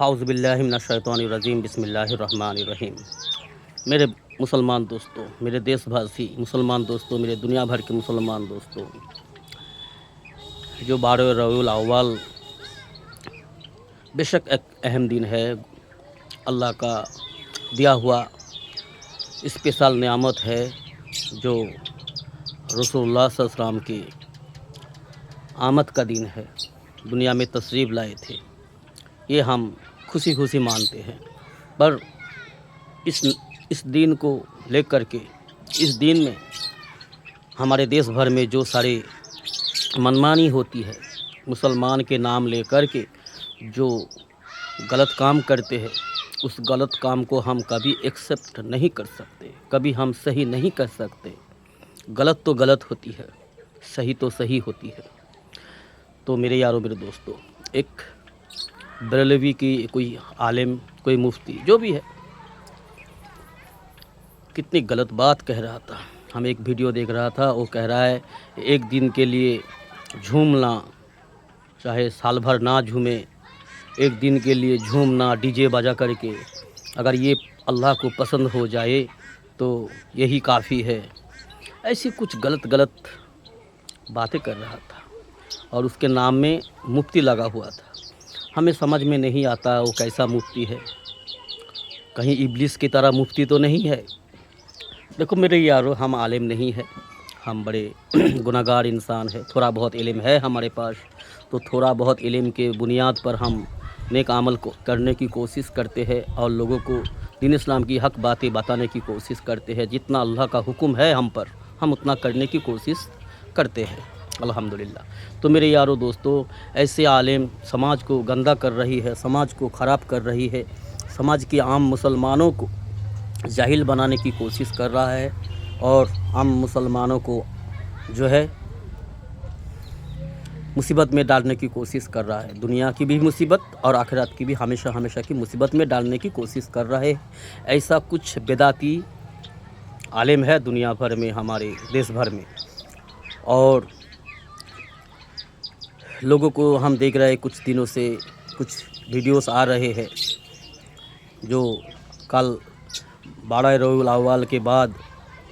اعوذ باللہ من الشیطان الرجیم بسم اللہ الرحمن الرحیم۔ میرے مسلمان دوستوں، میرے دیش بھاسی مسلمان دوستوں، میرے دنیا بھر کے مسلمان دوستوں، جو 12 ربیع الاول بے شک ایک اہم دن ہے، اللہ کا دیا ہوا اسپیشل نعمت ہے، جو رسول اللہ صلی اللہ علیہ وسلم کی آمد کا دن ہے، دنیا میں تشریف لائے تھے۔ یہ ہم خوشی خوشی مانتے ہیں، پر اس دن کو لے کر کے اس دن میں ہمارے دیش بھر میں جو سارے منمانی ہوتی ہے، مسلمان کے نام لے کر کے جو غلط کام کرتے ہیں، اس غلط کام کو ہم کبھی ایکسیپٹ نہیں کر سکتے، کبھی ہم صحیح نہیں کر سکتے۔ غلط تو غلط ہوتی ہے، صحیح تو صحیح ہوتی ہے۔ تو میرے یاروں، میرے دوستوں، ایک بریلوی کی کوئی عالم، کوئی مفتی، جو بھی ہے، کتنی غلط بات کہہ رہا تھا۔ ہم ایک ویڈیو دیکھ رہا تھا، وہ کہہ رہا ہے ایک دن کے لیے جھومنا، چاہے سال بھر نہ جھومے، ایک دن کے لیے جھومنا ڈی جے بجا کر کے، اگر یہ اللہ کو پسند ہو جائے تو یہی کافی ہے۔ ایسی کچھ غلط باتیں کر رہا تھا، اور اس کے نام میں مفتی لگا ہوا تھا۔ ہمیں سمجھ میں نہیں آتا وہ کیسا مفتی ہے، کہیں ابلیس کی طرح مفتی تو نہیں ہے۔ دیکھو میرے یارو، ہم عالم نہیں ہے، ہم بڑے گناہگار انسان ہیں، تھوڑا بہت علم ہے ہمارے پاس، تو تھوڑا بہت علم کے بنیاد پر ہم نیک عمل کو کرنے کی کوشش کرتے ہیں، اور لوگوں کو دین اسلام کی حق باتیں بتانے کی کوشش کرتے ہیں۔ جتنا اللہ کا حکم ہے ہم پر، ہم اتنا کرنے کی کوشش کرتے ہیں، الحمدللہ۔ تو میرے یارو دوستو، ایسے عالم سماج کو گندا کر رہی ہے، سماج کو خراب کر رہی ہے، سماج کے عام مسلمانوں کو جاہل بنانے کی کوشش کر رہا ہے، اور عام مسلمانوں کو جو ہے مصیبت میں ڈالنے کی کوشش کر رہا ہے۔ دنیا کی بھی مصیبت اور آخرت کی بھی ہمیشہ کی مصیبت میں ڈالنے کی کوشش کر رہا ہے۔ ایسا کچھ بدعتی عالم ہے دنیا بھر میں، ہمارے دیش بھر میں، اور لوگوں کو ہم دیکھ رہے ہیں، کچھ دنوں سے کچھ ویڈیوز آ رہے ہیں، جو کل 12 ربیع الاول کے بعد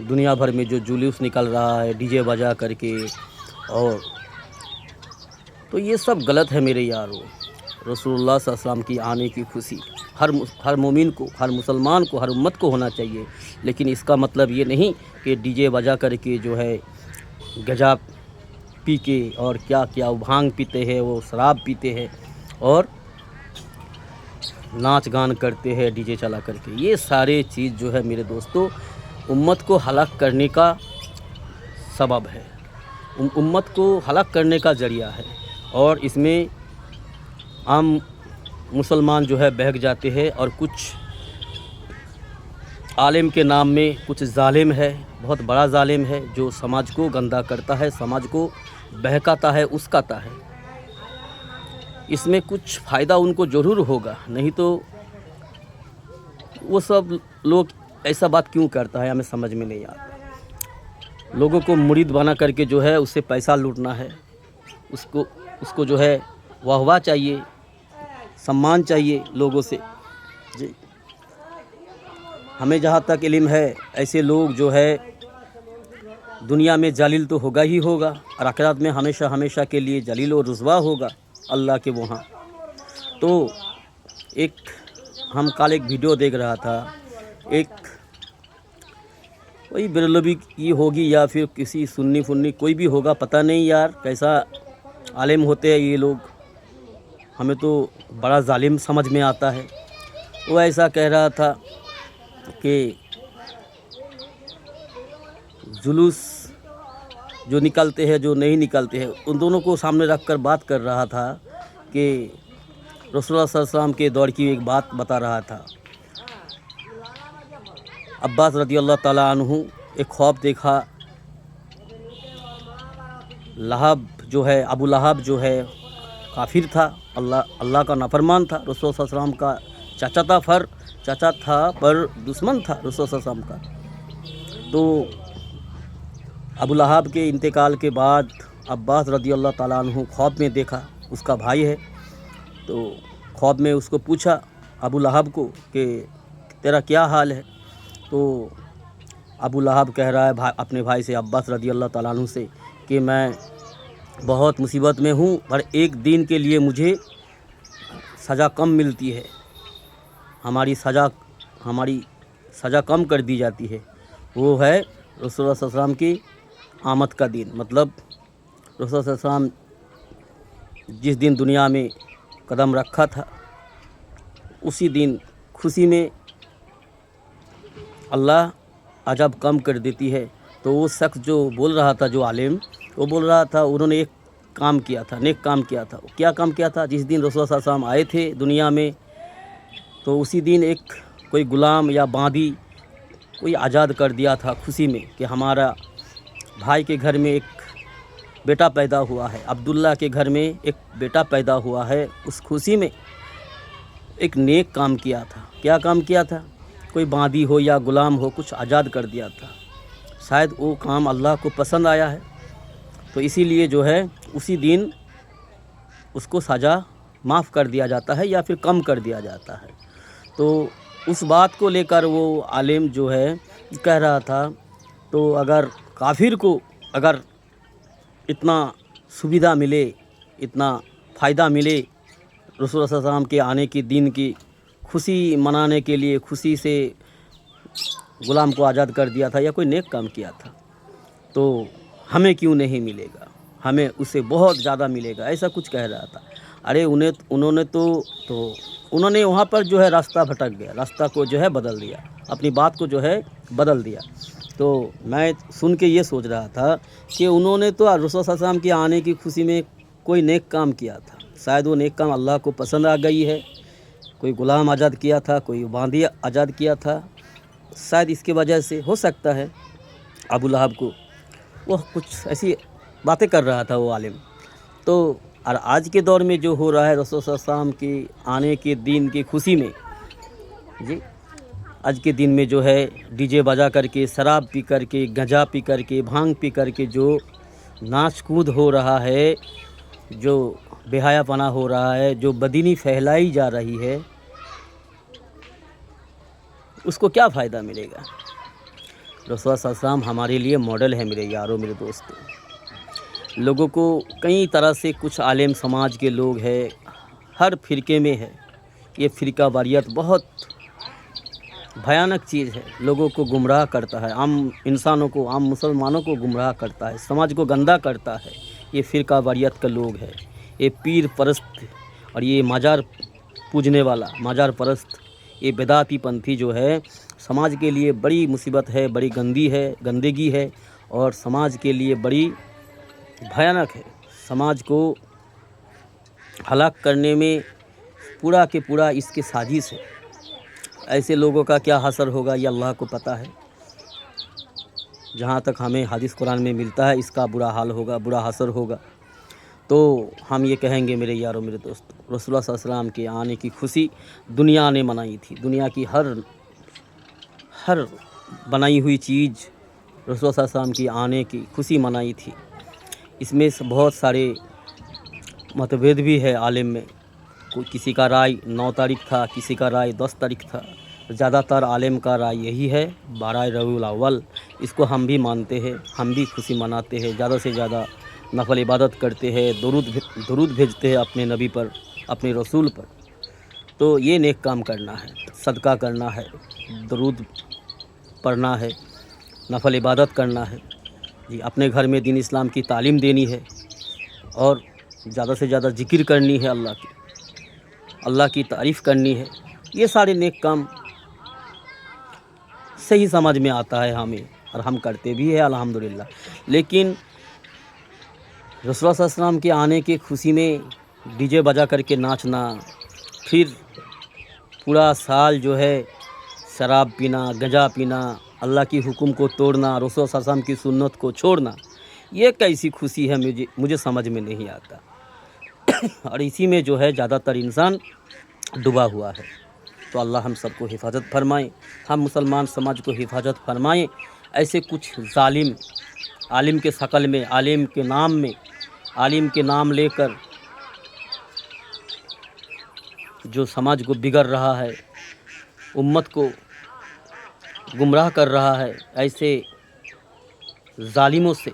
دنیا بھر میں جو جلوس نکل رہا ہے ڈی جے بجا کر کے، اور تو یہ سب غلط ہے میرے یارو۔ رسول اللہ صلی اللہ علیہ وسلم کی آنے کی خوشی ہر مومن کو، ہر مسلمان کو، ہر امت کو ہونا چاہیے، لیکن اس کا مطلب یہ نہیں کہ ڈی جے بجا کر کے جو ہے گجا پی کے، اور کیا بھانگ پیتے ہیں، وہ شراب پیتے ہیں، اور ناچ گان کرتے ہیں ڈی جے چلا کر کے۔ یہ سارے چیز جو ہے میرے دوستو، امت کو ہلاک کرنے کا سبب ہے، امت کو ہلاک کرنے کا ذریعہ ہے، اور اس میں عام مسلمان جو ہے بہک جاتے ہیں، اور کچھ عالم کے نام میں کچھ ظالم ہے، بہت بڑا ظالم ہے، جو سماج کو گندا کرتا ہے، سماج کو بہکاتا ہے، اسکاتا ہے۔ اس میں کچھ فائدہ ان کو ضرور ہوگا، نہیں تو وہ سب لوگ ایسا بات کیوں کرتا ہے، ہمیں سمجھ میں نہیں آتا۔ لوگوں کو مرید بنا کر کے جو ہے اس سے پیسہ لوٹنا ہے، اس کو جو ہے واہ چاہیے، سمان چاہیے لوگوں سے۔ جی، ہمیں جہاں تک علم ہے، ایسے لوگ جو ہے دنیا میں ذلیل تو ہوگا ہی ہوگا، اور آخرت میں ہمیشہ کے لیے ذلیل و رسوا ہوگا اللہ کے وہاں۔ تو ہم کل ایک ویڈیو دیکھ رہا تھا، ایک کوئی بریلوی کی ہوگی یا پھر کسی سنی کوئی بھی ہوگا، پتہ نہیں یار کیسا عالم ہوتے ہیں یہ لوگ، ہمیں تو بڑا ظالم سمجھ میں آتا ہے۔ وہ ایسا کہہ رہا تھا کہ جلوس جو نکلتے ہیں، جو نہیں نکلتے ہیں، ان دونوں کو سامنے رکھ کر بات کر رہا تھا، کہ رسول اللہ صلی اللہ علیہ وسلم کے دور کی ایک بات بتا رہا تھا۔ عباس رضی اللہ تعالیٰ عنہ ایک خواب دیکھا، لہب جو ہے، ابو لہب جو ہے کافر تھا، اللہ کا نافرمان تھا، رسول صلی اللہ علیہ وسلم کا چاچا تھا پر دشمن تھا رسول صلی اللہ علیہ وسلم کا۔ تو ابو لہب کے انتقال کے بعد عباس رضی اللہ تعالیٰ عنہ خواب میں دیکھا، اس کا بھائی ہے، تو ख्वाब में उसको पूछा अबू लहब को कि तेरा क्या हाल है। तो अबू लहब कह रहा है अपने भाई से अब्बास रज़ी अल्लाह ताला अन्हु से कि मैं बहुत मुसीबत में हूँ, पर एक दिन के लिए मुझे सज़ा कम मिलती है, हमारी सज़ा कम कर दी जाती है। वो है रसूलुल्लाह सल्लल्लाहु अलैहि वसल्लम की आमद का दिन। मतलब रसूलुल्लाह सल्लल्लाहु अलैहि वसल्लम जिस दिन दुनिया में कदम रखा था, उसी दिन खुशी में अल्लाह अजब कम कर देती है। तो वो शख्स जो बोल रहा था, जो आलिम, वो बोल रहा था उन्होंने एक काम किया था, नेक काम किया था। क्या काम किया था? जिस दिन रसूलुल्लाह सल्लल्लाहु अलैहि वसल्लम आए थे दुनिया में, तो उसी दिन एक कोई गुलाम या बांदी कोई आज़ाद कर दिया था खुशी में कि हमारा भाई के घर में एक बेटा पैदा हुआ है, अब्दुल्ला के घर में एक बेटा पैदा हुआ है। उस खुशी में एक नेक काम किया था। क्या काम किया था? कोई बांदी हो या गुलाम हो, कुछ आज़ाद कर दिया था। शायद वो काम अल्लाह को पसंद आया है, तो इसीलिए जो है उसी दिन उसको सज़ा माफ़ कर दिया जाता है या फिर कम कर दिया जाता है। तो उस बात को लेकर वो आलिम जो है कह रहा था, तो अगर काफिर को अगर इतना सुविधा मिले, इतना फ़ायदा मिले, रसूलुल्लाह सल्लल्लाहु अलैहि वसल्लम के आने के दिन की खुशी मनाने के लिए खुशी से ग़ुलाम को आज़ाद कर दिया था या कोई नेक काम किया था, तो हमें क्यों नहीं मिलेगा, हमें उससे बहुत ज़्यादा मिलेगा, ऐसा कुछ कह रहा था। अरे उन्होंने वहाँ पर जो है रास्ता भटक गया, रास्ता को जो है बदल दिया, अपनी बात को जो है बदल दिया। तो मैं सुन के ये सोच रहा था कि उन्होंने तो रसूलुल्लाह सल्लल्लाहु अलैहि वसल्लम के आने की खुशी में कोई नेक काम किया था। शायद वो नेक काम अल्लाह को पसंद आ गई है, कोई ग़ुलाम आज़ाद किया था, कोई बांदी आज़ाद किया था। शायद इसके वजह से हो सकता है अबू लहब को वो कुछ ऐसी बातें कर रहा था वो आलिम। तो और आज के दौर में जो हो रहा है रसूलुल्लाह सल्लल्लाहु अलैहि वसल्लम के आने के दिन की खुशी में जी, आज के दिन में जो है डीजे बजा करके, शराब पी करके, गंजा पी करके, भांग पी करके जो नाच कूद हो रहा है, जो बेहयापना हो रहा है, जो बदीनी फैलाई जा रही है, उसको क्या फ़ायदा मिलेगा? रसूलुल्लाह सल्लल्लाहु अलैहि वसल्लम हमारे लिए मॉडल है मेरे यारों, मेरे दोस्तों। लोगों को कई तरह से कुछ आलिम समाज के लोग हैं, हर फ़िरके में है। ये फ़िरका वारियत बहुत भयानक चीज़ है, लोगों को गुमराह करता है, आम इंसानों को, आम मुसलमानों को गुमराह करता है, समाज को गंदा करता है। ये फ़िरका वारियत का लोग है, ये पीर परस्त और ये मज़ार पूजने वाला, मज़ार परस्त, ये बिदाती पंथी जो है समाज के लिए बड़ी मुसीबत है, बड़ी गंदगी है और समाज के लिए बड़ी भयानक है। समाज को हलाक करने में पूरा के पूरा इसकी साजिश है। ऐसे लोगों का क्या हसर होगा ये अल्लाह को पता है। जहाँ तक हमें हदीस कुरान में मिलता है, इसका बुरा हाल होगा, बुरा हसर होगा। तो हम ये कहेंगे मेरे यारों, मेरे दोस्तों, रसूलुल्लाह सल्लल्लाहु अलैहि वसल्लम के आने की खुशी दुनिया ने मनाई थी। दुनिया की हर बनाई हुई चीज़ रसूलुल्लाह सल्लल्लाहु अलैहि वसल्लम की आने की खुशी मनाई थी। इसमें से बहुत सारे मतभेद भी है आलिम में। कोई किसी का राय 9 तारीख था, किसी का राय 10 तारीख था। ज़्यादातर आलिम का राय यही है 12 रबीउल अव्वल। इसको हम भी मानते हैं, हम भी खुशी मनाते हैं, ज़्यादा से ज़्यादा नफल इबादत करते हैं, दुरूद भेजते हैं अपने नबी पर, अपने रसूल पर। तो ये नेक काम करना है, सदका करना है, दुरूद पढ़ना है, नफल इबादत करना है जी, अपने घर में दीन इस्लाम की तालीम देनी है और ज़्यादा से ज़्यादा जिक्र करनी है, अल्लाह की तारीफ़ करनी है। ये सारे नेक काम सही समझ में आता है हमें और हम करते भी हैं अल्हम्दुलिल्लाह। लेकिन रसूलुल्लाह सल्लल्लाहु अलैहि वसल्लम के आने की खुशी में डीजे बजा करके नाचना, फिर पूरा साल जो है शराब पीना, गंजा पीना, अल्लाह की हुक्म को तोड़ना, रसूलुल्लाह सल्लल्लाहु अलैहि वसल्लम की सुन्नत को छोड़ना, ये कैसी खुशी है मुझे समझ में नहीं आता। और इसी में जो है ज़्यादातर इंसान डूबा हुआ है। तो अल्लाह हम सबको हिफाजत फरमाए, हम मुसलमान समाज को हिफाजत फरमाएँ। ऐसे कुछ जालिम आलिम के शकल में, आलिम के नाम में, आलिम के नाम लेकर जो समाज को बिगड़ रहा है, उम्मत को गुमराह कर रहा है, ऐसे जालिमों से,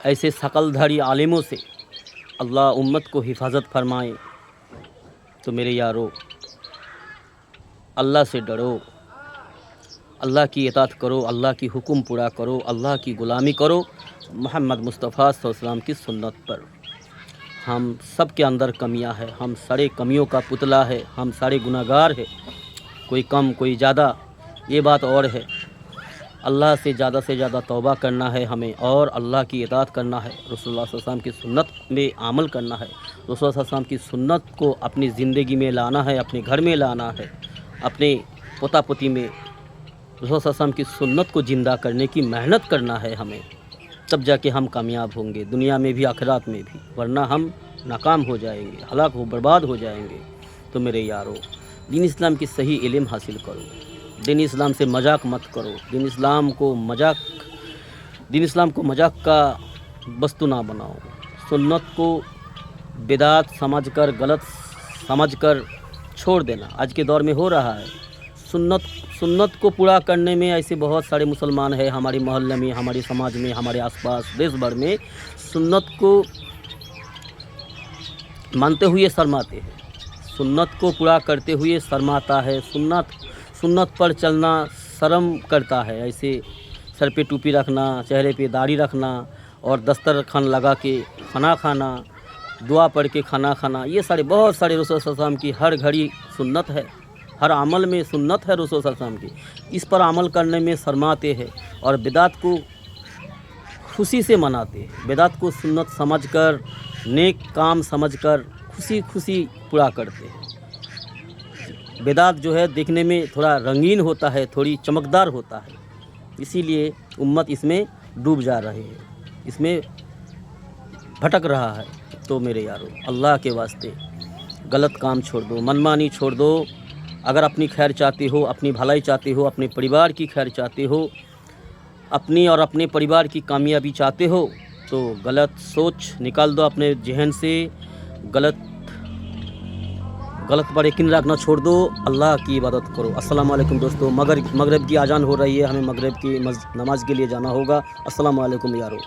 ऐसे शकलधारी आलिमों से अल्लाह उम्मत को हिफाजत फरमाए। तो मेरे यारो, अल्लाह से डरो, अल्लाह की इताअत करो, अल्लाह की हुक्म पूरा करो, अल्लाह की ग़ुलामी करो, मोहम्मद मुस्तफ़ा सल्लल्लाहु अलैहि वसल्लम की सुन्नत पर। हम सब के अंदर कमियां हैं, हम सारे कमियों का पुतला है, हम सारे गुनाहगार हैं, कोई कम कोई ज़्यादा, ये बात और है। अल्लाह से ज़्यादा तौबा करना है हमें, और अल्लाह की इताअत करना है, रसूलुल्लाह सल्लल्लाहु अलैहि वसल्लम की सुन्नत में अमल करना है, रसूलुल्लाह सल्लल्लाहु अलैहि वसल्लम की सुन्नत को अपनी ज़िंदगी में लाना है, अपने घर में लाना है, अपने पोता पोती में रसूलुल्लाह सल्लल्लाहु अलैहि वसल्लम की सुन्नत को ज़िंदा करने की मेहनत करना है हमें। तब जाके हम कामयाब होंगे, दुनिया में भी आखिरत में भी, वरना हम नाकाम हो जाएंगे, हलाक हो बर्बाद हो जाएंगे। तो मेरे यारो, दीन इस्लाम की सही इल्म हासिल करो, दीन इस्लाम से मजाक मत करो, दीन इस्लाम को मजाक का वस्तु ना बनाओ, सुन्नत को बिदात समझकर, गलत समझकर छोड़ देना आज के दौर में हो रहा है। सुन्नत को पूरा करने में ऐसे बहुत सारे मुसलमान हैं हमारे मोहल्ले में, हमारे समाज में, हमारे आसपास, देश भर में, सुन्नत को मानते हुए शर्माते हैं, सुन्नत को पूरा करते हुए शर्माता है, सुन्नत पर चलना शर्म करता है। ऐसे सर पे टोपी रखना, चेहरे पे दाढ़ी रखना और दस्तरखान लगा के खाना खाना, दुआ पढ़ के खाना खाना, ये सारे बहुत सारे रसूल सल्लल्लाहु अलैहि वसल्लम की हर घड़ी सुन्नत है, हर अमल में सुन्नत है रसूल सल्लल्लाहु अलैहि वसल्लम की। इस पर अमल करने में शर्माते हैं और बिदात को खुशी से मनाते हैं, बिदात को सुन्नत समझकर, नेक काम समझकर खुशी पूरा करते हैं। बिदात जो है देखने में थोड़ा रंगीन होता है, थोड़ी चमकदार होता है, इसीलिए उम्मत इसमें डूब जा रही है, इसमें भटक रहा है। तो मेरे यारो, अल्लाह के वास्ते गलत काम छोड़ दो, मनमानी छोड़ दो। अगर अपनी खैर चाहते हो, अपनी भलाई चाहते हो, अपने परिवार की खैर चाहते हो, अपनी और अपने परिवार की कामयाबी चाहते हो, तो गलत सोच निकाल दो अपने जहन से, गलत पर यकीन रखना छोड़ दो, अल्लाह की इबादत करो। अस्सलाम वालेकुम दोस्तों, मगरिब की आज़ान हो रही है, हमें मगरिब की नमाज के लिए जाना होगा। अस्सलाम वालेकुम यारो।